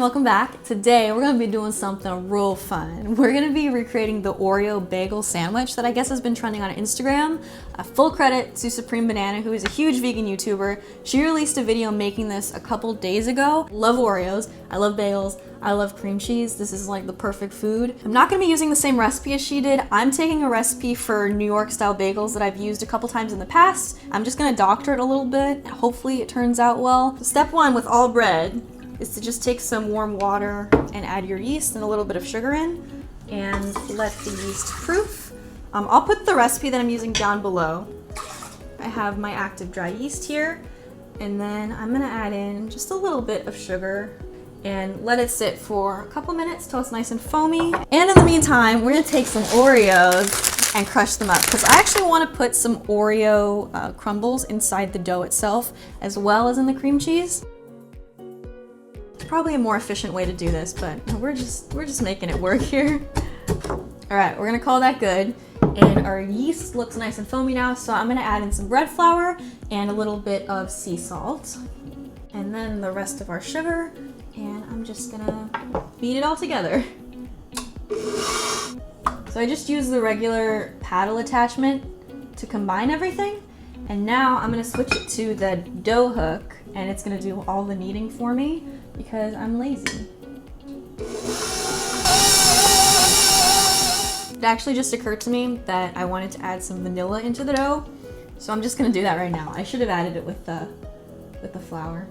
welcome back. Today we're gonna be doing something real fun. We're gonna be recreating the Oreo bagel sandwich that I guess has been trending on Instagram. Full credit to Supreme Banana, who is a huge vegan YouTuber. She released a video making this a couple days ago. Love Oreos, I love bagels, I love cream cheese. This is like the perfect food. I'm not gonna be using the same recipe as she did. I'm taking a recipe for New York style bagels that I've used a couple times in the past. I'm just gonna doctor it a little bit. Hopefully it turns out well. So step one with all bread is to just take some warm water and add your yeast and a little bit of sugar in and let the yeast proof. I'll put the recipe that I'm using down below. I have my active dry yeast here, and then I'm gonna add in just a little bit of sugar and let it sit for a couple minutes till it's nice and foamy. And in the meantime, we're gonna take some Oreos and crush them up, because I actually wanna put some Oreo crumbles inside the dough itself, as well as in the cream cheese. Probably a more efficient way to do this, but we're just making it work here. All right, we're gonna call that good. And our yeast looks nice and foamy now, so I'm gonna add in some bread flour and a little bit of sea salt. And then the rest of our sugar, and I'm just gonna beat it all together. So I just used the regular paddle attachment to combine everything. And now I'm gonna switch it to the dough hook, and it's gonna do all the kneading for me because I'm lazy. It actually just occurred to me that I wanted to add some vanilla into the dough, so I'm just gonna do that right now. I should have added it with the flour.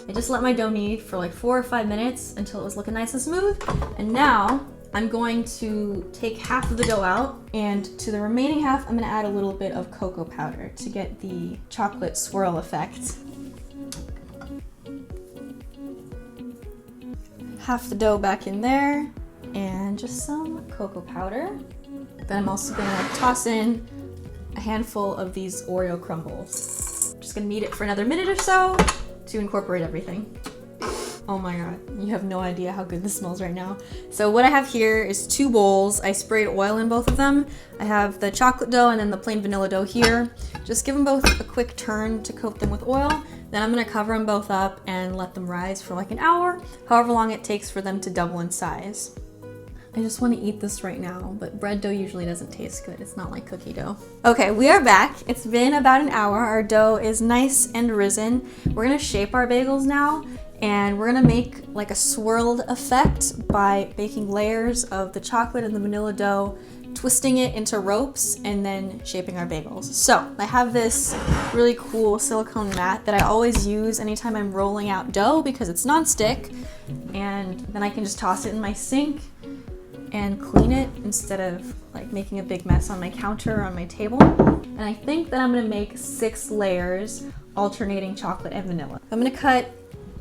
I just let my dough knead for like 4 or 5 minutes until it was looking nice and smooth, and now I'm going to take half of the dough out, and to the remaining half, I'm gonna add a little bit of cocoa powder to get the chocolate swirl effect. Half the dough back in there, and just some cocoa powder. Then I'm also gonna toss in a handful of these Oreo crumbles. Just gonna knead it for another minute or so to incorporate everything. Oh my god, you have no idea how good this smells right now. So what I have here is 2 bowls. I sprayed oil in both of them. I have the chocolate dough and then the plain vanilla dough here. Just give them both a quick turn to coat them with oil. Then I'm gonna cover them both up and let them rise for like an hour, however long it takes for them to double in size. I just want to eat this right now, but bread dough usually doesn't taste good. It's not like cookie dough. Okay, we are back. It's been about an hour. Our dough is nice and risen. We're gonna shape our bagels now, and we're gonna make like a swirled effect by baking layers of the chocolate and the vanilla dough, twisting it into ropes, and then shaping our bagels. So I have this really cool silicone mat that I always use anytime I'm rolling out dough because it's nonstick, and then I can just toss it in my sink and clean it instead of like making a big mess on my counter or on my table. And I think that I'm gonna make 6 layers alternating chocolate and vanilla. I'm gonna cut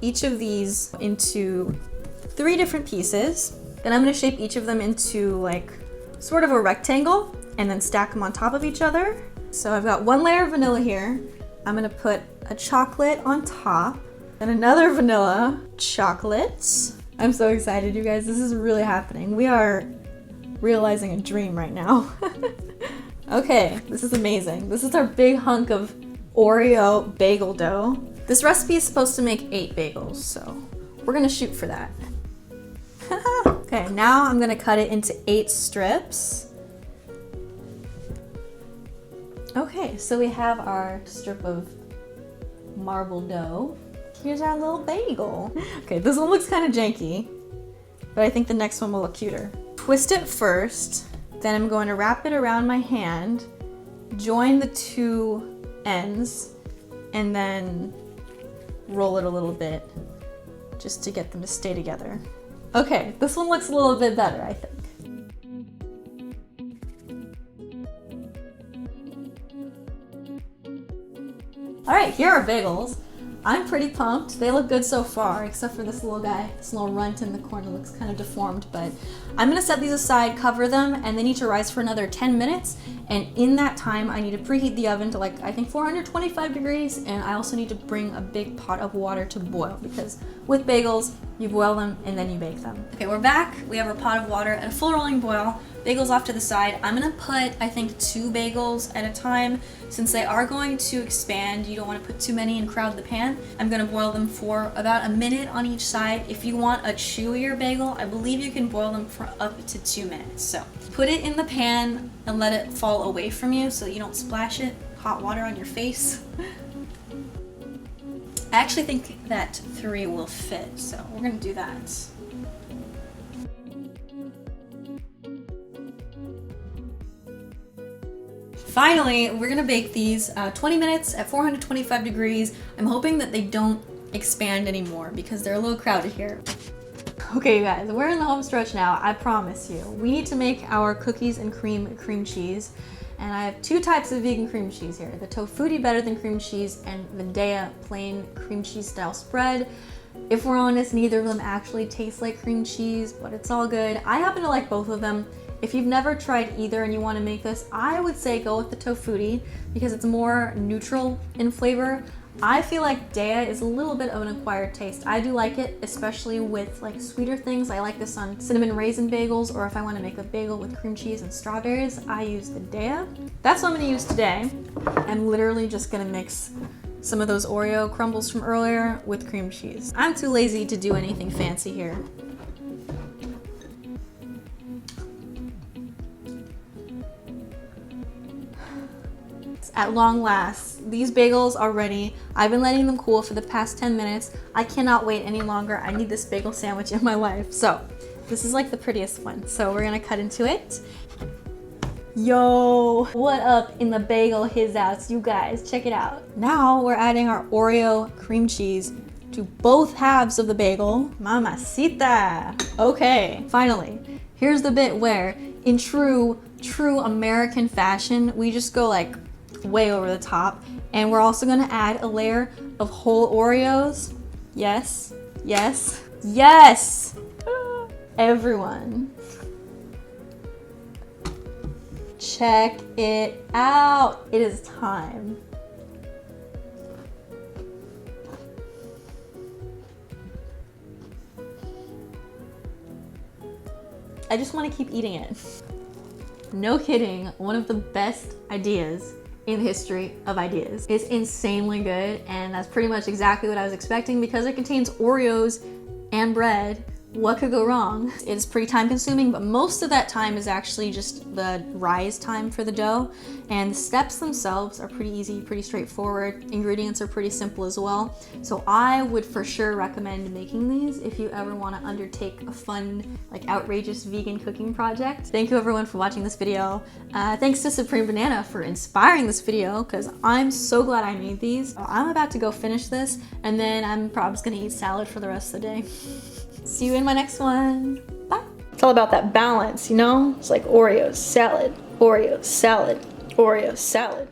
each of these into 3 different pieces. Then I'm gonna shape each of them into like sort of a rectangle and then stack them on top of each other. So I've got 1 layer of vanilla here. I'm gonna put a chocolate on top and another vanilla chocolate. I'm so excited, you guys. This is really happening. We are realizing a dream right now. Okay, this is amazing. This is our big hunk of Oreo bagel dough. This recipe is supposed to make 8 bagels, so we're gonna shoot for that. Okay, now I'm gonna cut it into 8 strips. Okay, so we have our strip of marble dough. Here's our little bagel. Okay, this one looks kind of janky, but I think the next one will look cuter. Twist it first, then I'm going to wrap it around my hand, join the 2 ends, and then roll it a little bit just to get them to stay together. Okay, this one looks a little bit better, I think. All right, here are bagels. I'm pretty pumped. They look good so far, except for this little guy. This little runt in the corner looks kind of deformed, but I'm gonna set these aside, cover them, and they need to rise for another 10 minutes, And in that time, I need to preheat the oven to like, I think 425 degrees. And I also need to bring a big pot of water to boil because with bagels, you boil them and then you bake them. Okay, we're back. We have our pot of water at a full rolling boil. Bagels off to the side. I'm gonna put, I think, 2 bagels at a time. Since they are going to expand, you don't wanna put too many and crowd the pan. I'm gonna boil them for about a minute on each side. If you want a chewier bagel, I believe you can boil them for up to 2 minutes. So put it in the pan and let it fall away from you so you don't splash it, hot water on your face. I actually think that 3 will fit, so we're gonna do that. Finally, we're gonna bake these 20 minutes at 425 degrees. I'm hoping that they don't expand anymore because they're a little crowded here. Okay, you guys, we're in the home stretch now, I promise you. We need to make our cookies and cream cheese. And I have 2 types of vegan cream cheese here. The Tofutti Better Than Cream Cheese and the Dea plain cream cheese style spread. If we're honest, neither of them actually taste like cream cheese, but it's all good. I happen to like both of them. If you've never tried either and you want to make this, I would say go with the Tofutti because it's more neutral in flavor. I feel like Dea is a little bit of an acquired taste. I do like it, especially with like sweeter things. I like this on cinnamon raisin bagels, or if I want to make a bagel with cream cheese and strawberries, I use the Dea. That's what I'm gonna use today. I'm literally just gonna mix some of those Oreo crumbles from earlier with cream cheese. I'm too lazy to do anything fancy here. At long last, these bagels are ready. I've been letting them cool for the past 10 minutes. I cannot wait any longer. I need this bagel sandwich in my life. So this is like the prettiest one. So we're gonna cut into it. Yo, what up in the bagel his-outs, you guys, check it out. Now we're adding our Oreo cream cheese to both halves of the bagel. Mamacita. Okay, finally, here's the bit where in true American fashion, we just go like way over the top, and we're also gonna add a layer of whole Oreos. Yes, yes, yes! Everyone, check it out. It is time. I just want to keep eating it. No kidding, one of the best ideas in the history of ideas. It's insanely good, and that's pretty much exactly what I was expecting because it contains Oreos and bread. What could go wrong? It's pretty time consuming, but most of that time is actually just the rise time for the dough, and the steps themselves are pretty easy, pretty straightforward. Ingredients are pretty simple as well. So I would for sure recommend making these if you ever want to undertake a fun, like outrageous vegan cooking project. Thank you everyone for watching this video. Thanks to Supreme Banana for inspiring this video because I'm so glad I made these. I'm about to go finish this, and then I'm probably just gonna eat salad for the rest of the day. See you in my next one. Bye. It's all about that balance, you know? It's like Oreos, salad, Oreos, salad, Oreos, salad.